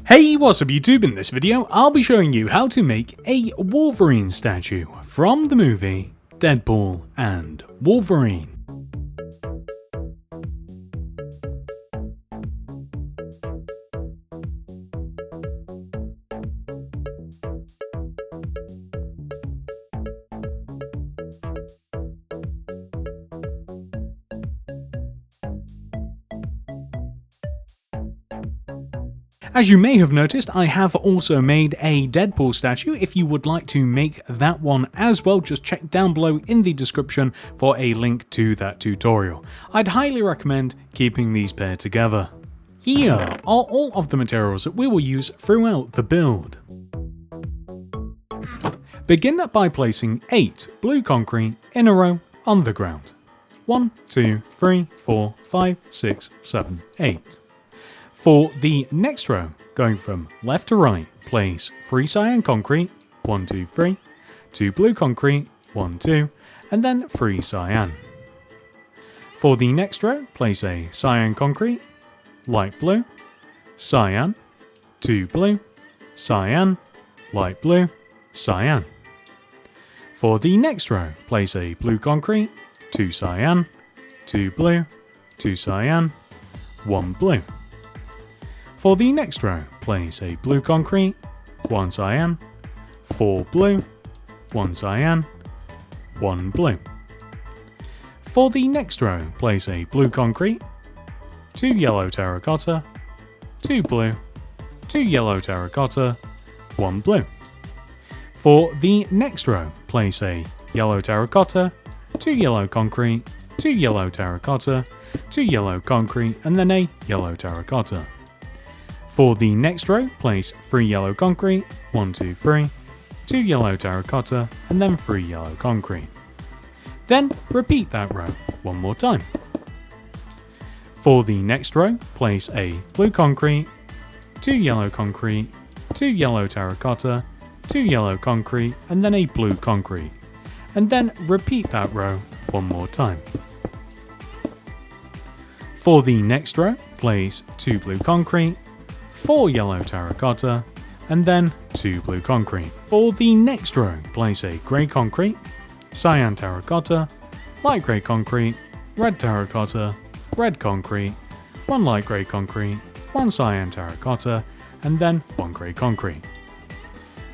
Hey, what's up YouTube? In this video, I'll be showing you how to make a Wolverine statue from the movie Deadpool and Wolverine. As you may have noticed, I have also made a Deadpool statue. If you would like to make that one as well, just check down below in the description for a link to that tutorial. I'd highly recommend keeping these paired together. Here are all of the materials that we will use throughout the build. Begin by placing 8 blue concrete in a row on the ground. 1, 2, 3, 4, 5, 6, 7, 8. For the next row, going from left to right, place 3 cyan concrete, 1, 2, 3, 2 blue concrete, 1, 2, and then 3 cyan. For the next row, place a cyan concrete, light blue, cyan, 2 blue, cyan, light blue, cyan. For the next row, place a blue concrete, 2 cyan, 2 blue, 2 cyan, 1 blue. For the next row, place a blue concrete, 1 cyan, 4 blue, 1 cyan, 1 blue. For the next row, place a blue concrete, 2 yellow terracotta, 2 blue, 2 yellow terracotta, 1 blue. For the next row, place a yellow terracotta, 2 yellow concrete, 2 yellow terracotta, 2 yellow concrete, and then a yellow terracotta. For the next row, place 3 yellow concrete, 1, 2, 3, 2 yellow terracotta, and then 3 yellow concrete. Then repeat that row one more time. For the next row, place a blue concrete, 2 yellow concrete, 2 yellow terracotta, 2 yellow concrete, and then a blue concrete. And then repeat that row one more time. For the next row, place 2 blue concrete, 4 yellow terracotta, and then 2 blue concrete. For the next row, place a grey concrete, cyan terracotta, light grey concrete, red terracotta, red concrete, 1 light grey concrete, 1 cyan terracotta, and then 1 grey concrete.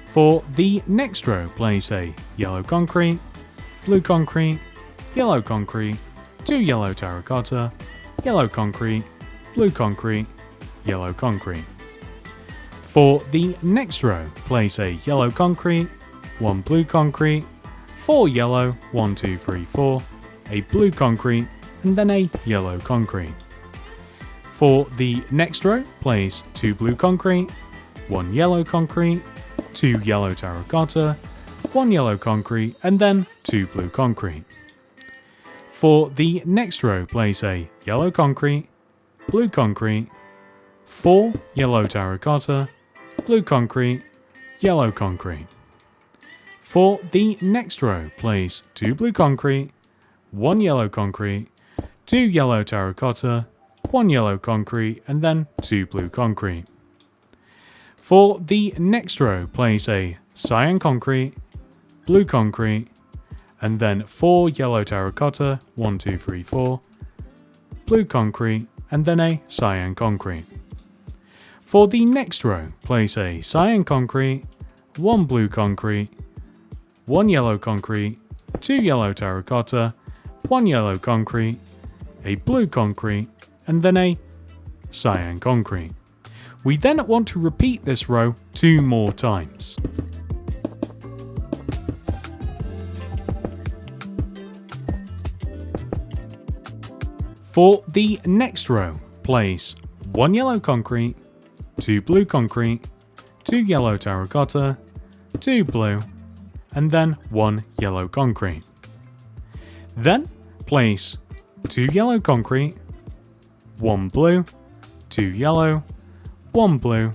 For the next row, place a yellow concrete, blue concrete, yellow concrete, 2 yellow terracotta, yellow concrete, blue concrete, yellow concrete. For the next row, place a yellow concrete, 1 blue concrete, 4 yellow, 1, 2, 3, 4, a blue concrete, and then a yellow concrete. For the next row, place 2 blue concrete, 1 yellow concrete, 2 yellow terracotta, 1 yellow concrete, and then 2 blue concrete. For the next row, place a yellow concrete, blue concrete, 4 yellow terracotta, blue concrete, yellow concrete. For the next row, place 2 blue concrete, 1 yellow concrete, 2 yellow terracotta, 1 yellow concrete, and then 2 blue concrete. For the next row, place a cyan concrete, blue concrete, and then 4 yellow terracotta, 1, 2, 3, 4, blue concrete, and then a cyan concrete. For the next row, place a cyan concrete, 1 blue concrete, 1 yellow concrete, 2 yellow terracotta, 1 yellow concrete, a blue concrete, and then a cyan concrete. We then want to repeat this row 2 more times. For the next row, place 1 yellow concrete, 2 blue concrete, 2 yellow terracotta, 2 blue, and then 1 yellow concrete. Then place 2 yellow concrete, 1 blue, 2 yellow, 1 blue,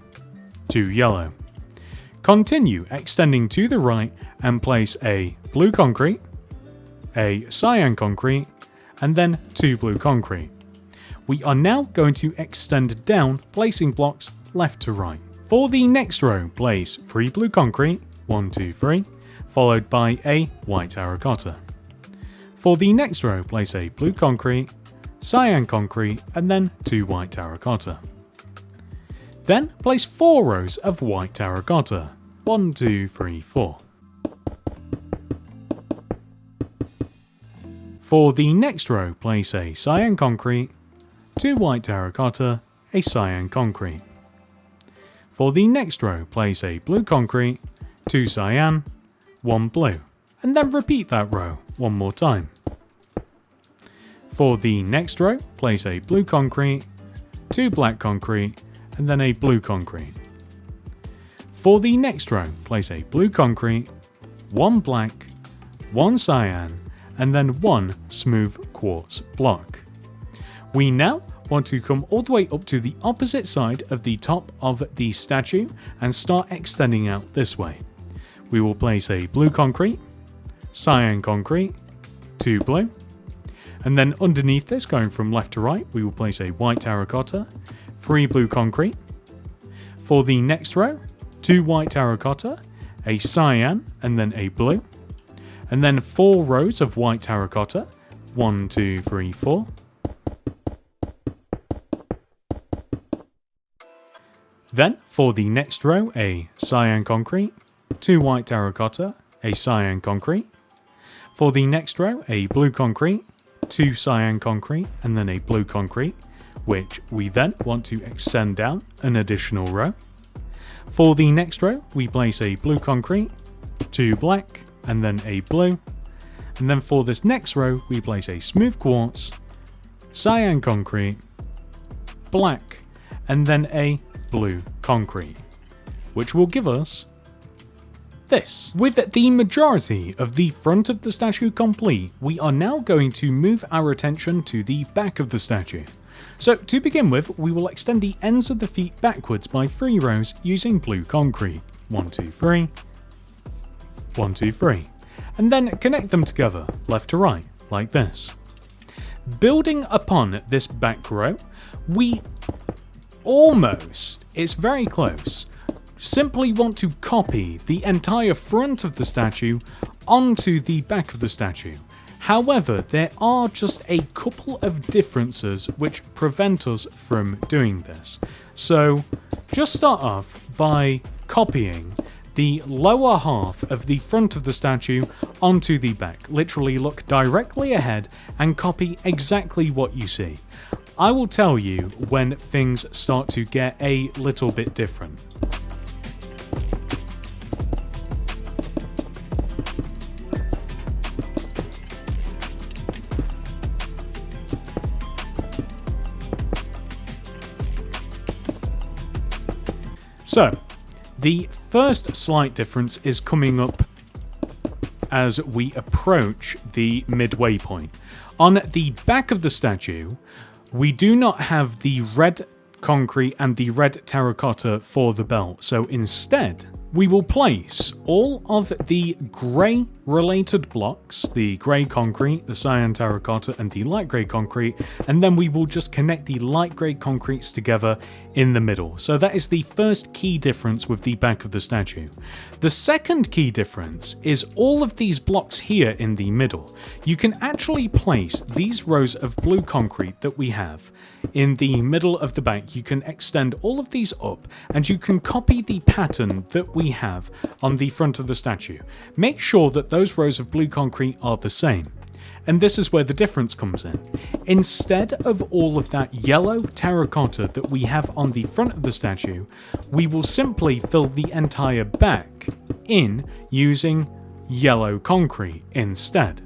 2 yellow. Continue extending to the right and place a blue concrete, a cyan concrete, and then 2 blue concrete. We are now going to extend down, placing blocks left to right. For the next row, place 3 blue concrete, 1, 2, 3, followed by a white terracotta. For the next row, place a blue concrete, cyan concrete, and then 2 white terracotta. Then place 4 rows of white terracotta, 1, 2, 3, 4. For the next row, place a cyan concrete, 2 white terracotta, a cyan concrete. For the next row, place a blue concrete, 2 cyan, 1 blue, and then repeat that row one more time. For the next row, place a blue concrete, 2 black concrete, and then a blue concrete. For the next row, place a blue concrete, 1 black, 1 cyan, and then 1 smooth quartz block. We now want to come all the way up to the opposite side of the top of the statue and start extending out this way. We will place a blue concrete, cyan concrete, 2 blue, and then underneath this, going from left to right, we will place a white terracotta, 3 blue concrete. For the next row, 2 white terracotta, a cyan, and then a blue, and then 4 rows of white terracotta, 1, 2, 3, 4. Then, for the next row, a cyan concrete, 2 white terracotta, a cyan concrete. For the next row, a blue concrete, 2 cyan concrete, and then a blue concrete, which we then want to extend down an additional row. For the next row, we place a blue concrete, 2 black, and then a blue. And then for this next row, we place a smooth quartz, cyan concrete, black, and then a blue concrete, which will give us this. With the majority of the front of the statue complete, we are now going to move our attention to the back of the statue. So to begin with, we will extend the ends of the feet backwards by 3 rows using blue concrete. 1, 2, 3, 1, 2, 3, and then connect them together left to right like this. Building upon this back row, we almost, it's very close, simply want to copy the entire front of the statue onto the back of the statue. However, there are just a couple of differences which prevent us from doing this. So just start off by copying the lower half of the front of the statue onto the back. Literally look directly ahead and copy exactly what you see. I will tell you when things start to get a little bit different. So, the first slight difference is coming up as we approach the midway point. On the back of the statue, we do not have the red concrete and the red terracotta for the belt, so instead we will place all of the grey related blocks, the grey concrete, the cyan terracotta and the light grey concrete, and then we will just connect the light grey concretes together in the middle. So that is the first key difference with the back of the statue. The second key difference is all of these blocks here in the middle. You can actually place these rows of blue concrete that we have in the middle of the back. You can extend all of these up and you can copy the pattern that we have on the front of the statue. Make sure that those rows of blue concrete are the same. And this is where the difference comes in. Instead of all of that yellow terracotta that we have on the front of the statue, we will simply fill the entire back in using yellow concrete instead.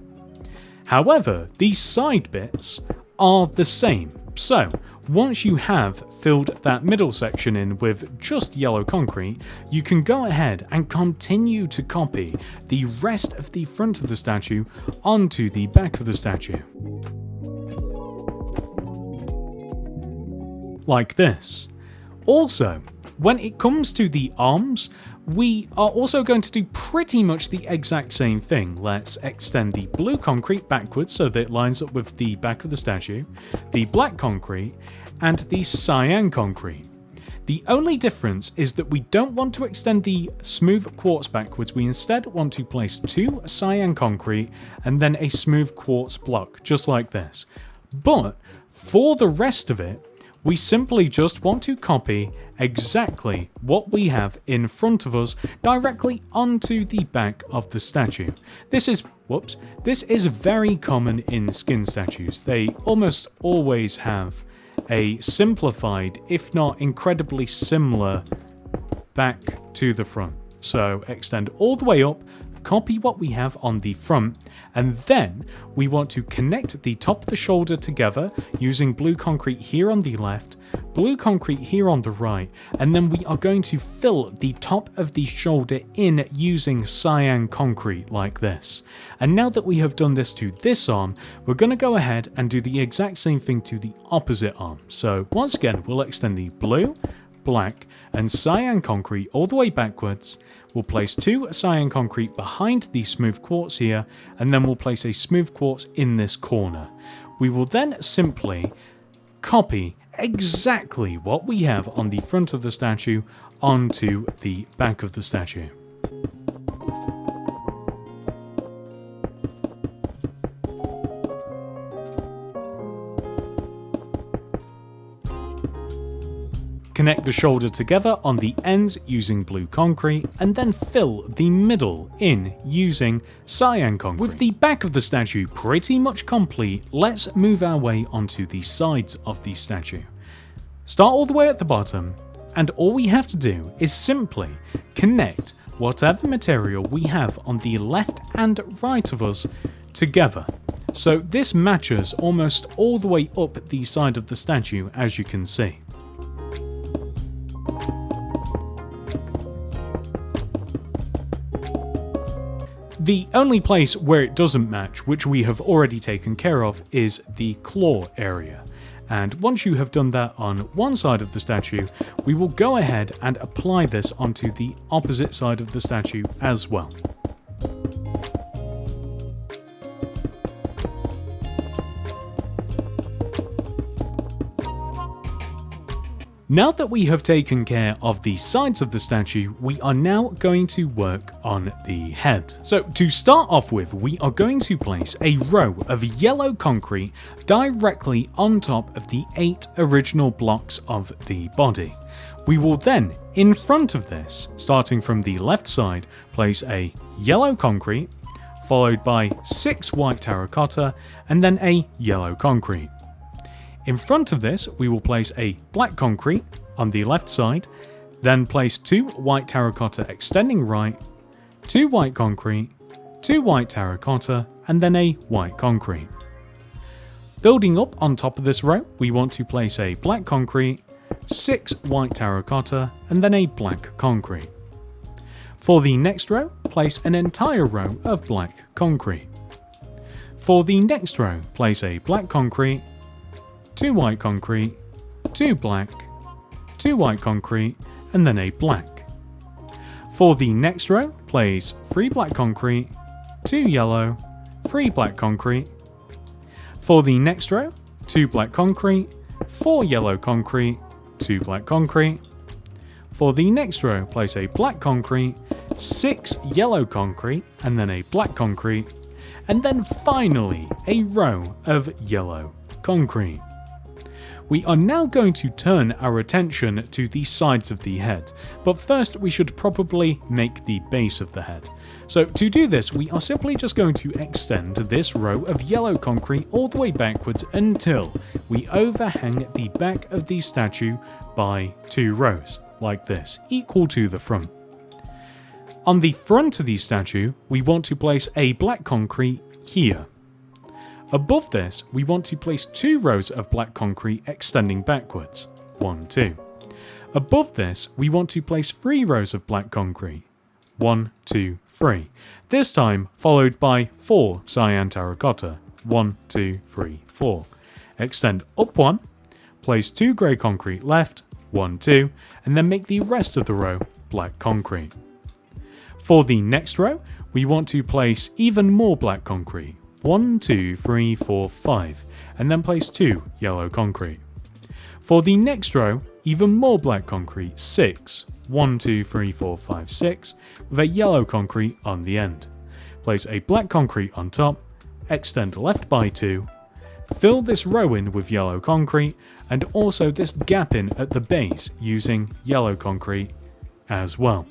However, these side bits are the same. So, once you have filled that middle section in with just yellow concrete, you can go ahead and continue to copy the rest of the front of the statue onto the back of the statue. Like this. Also, when it comes to the arms, we are also going to do pretty much the exact same thing. Let's extend the blue concrete backwards so that it lines up with the back of the statue, the black concrete, and the cyan concrete. The only difference is that we don't want to extend the smooth quartz backwards, we instead want to place 2 cyan concrete and then a smooth quartz block, just like this. But for the rest of it, we simply just want to copy exactly what we have in front of us directly onto the back of the statue. This is very common in skin statues. They almost always have a simplified, if not incredibly similar, back to the front. So extend all the way up, copy what we have on the front, and then we want to connect the top of the shoulder together using blue concrete here on the left, blue concrete here on the right, and then we are going to fill the top of the shoulder in using cyan concrete like this. And now that we have done this to this arm, we're going to go ahead and do the exact same thing to the opposite arm. So once again, we'll extend the blue, black, and cyan concrete all the way backwards. We'll place 2 cyan concrete behind the smooth quartz here, and then we'll place a smooth quartz in this corner. We will then simply copy exactly what we have on the front of the statue onto the back of the statue. Connect the shoulder together on the ends using blue concrete, and then fill the middle in using cyan concrete. With the back of the statue pretty much complete, let's move our way onto the sides of the statue. Start all the way at the bottom, and all we have to do is simply connect whatever material we have on the left and right of us together. So this matches almost all the way up the side of the statue, as you can see. The only place where it doesn't match, which we have already taken care of, is the claw area. And once you have done that on one side of the statue, we will go ahead and apply this onto the opposite side of the statue as well. Now that we have taken care of the sides of the statue, we are now going to work on the head. So to start off with, we are going to place a row of yellow concrete directly on top of the 8 original blocks of the body. We will then, in front of this, starting from the left side, place a yellow concrete, followed by 6 white terracotta, and then a yellow concrete. In front of this, we will place a black concrete on the left side, then place 2 white terracotta extending right, 2 white concrete, 2 white terracotta, and then a white concrete. Building up on top of this row, we want to place a black concrete, 6 white terracotta, and then a black concrete. For the next row, place an entire row of black concrete. For the next row, place a black concrete, 2 white concrete, 2 black, 2 white concrete, and then a black. For the next row, place 3 black concrete, 2 yellow, 3 black concrete. For the next row, 2 black concrete, 4 yellow concrete, 2 black concrete. For the next row, place a black concrete, 6 yellow concrete, and then a black concrete. And then finally, a row of yellow concrete. We are now going to turn our attention to the sides of the head, but first we should probably make the base of the head. So to do this, we are simply just going to extend this row of yellow concrete all the way backwards until we overhang the back of the statue by 2 rows, like this, equal to the front. On the front of the statue, we want to place a black concrete here. Above this, we want to place 2 rows of black concrete extending backwards. 1, 2. Above this, we want to place 3 rows of black concrete. 1, 2, 3. This time followed by 4 cyan terracotta. 1, 2, 3, 4. Extend up 1, place 2 grey concrete left, 1, 2, and then make the rest of the row black concrete. For the next row, we want to place even more black concrete. 1, 2, 3, 4, 5, and then place 2 yellow concrete. For the next row, even more black concrete, 6, 1, 2, 3, 4, 5, 6, with a yellow concrete on the end. Place a black concrete on top, extend left by 2, fill this row in with yellow concrete, and also this gap in at the base using yellow concrete as well.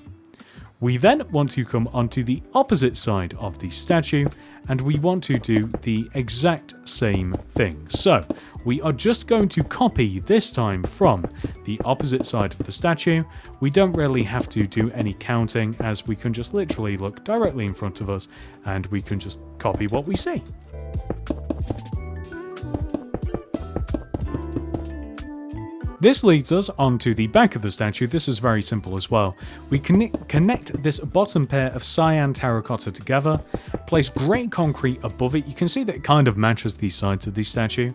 We then want to come onto the opposite side of the statue, and we want to do the exact same thing. So we are just going to copy this time from the opposite side of the statue. We don't really have to do any counting, as we can just literally look directly in front of us and we can just copy what we see. This leads us onto the back of the statue. This is very simple as well. We connect this bottom pair of cyan terracotta together, place grey concrete above it. You can see that it kind of matches the sides of the statue.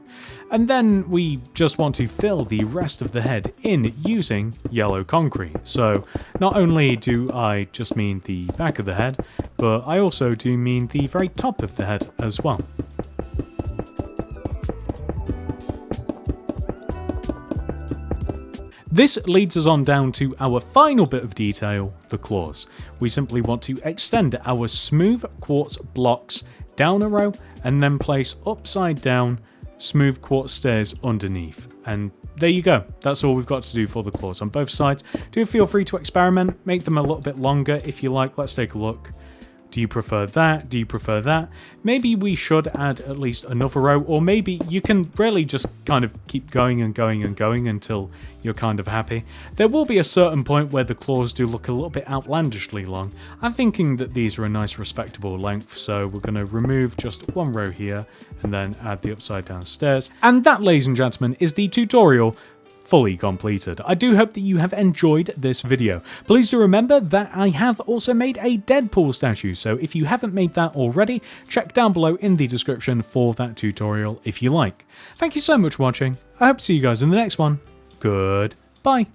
And then we just want to fill the rest of the head in using yellow concrete. So not only do I just mean the back of the head, but I also do mean the very top of the head as well. This leads us on down to our final bit of detail, the claws. We simply want to extend our smooth quartz blocks down a row and then place upside down smooth quartz stairs underneath. And there you go. That's all we've got to do for the claws on both sides. Do feel free to experiment, make them a little bit longer if you like. Let's take a look. Do you prefer that? Do you prefer that? Maybe we should add at least another row, or maybe you can really just kind of keep going and going and going until you're kind of happy. There will be a certain point where the claws do look a little bit outlandishly long. I'm thinking that these are a nice respectable length, so we're going to remove just one row here and then add the upside down stairs. And that, ladies and gentlemen, is the tutorial fully completed. I do hope that you have enjoyed this video. Please do remember that I have also made a Deadpool statue, so if you haven't made that already, check down below in the description for that tutorial if you like. Thank you so much for watching. I hope to see you guys in the next one. Goodbye.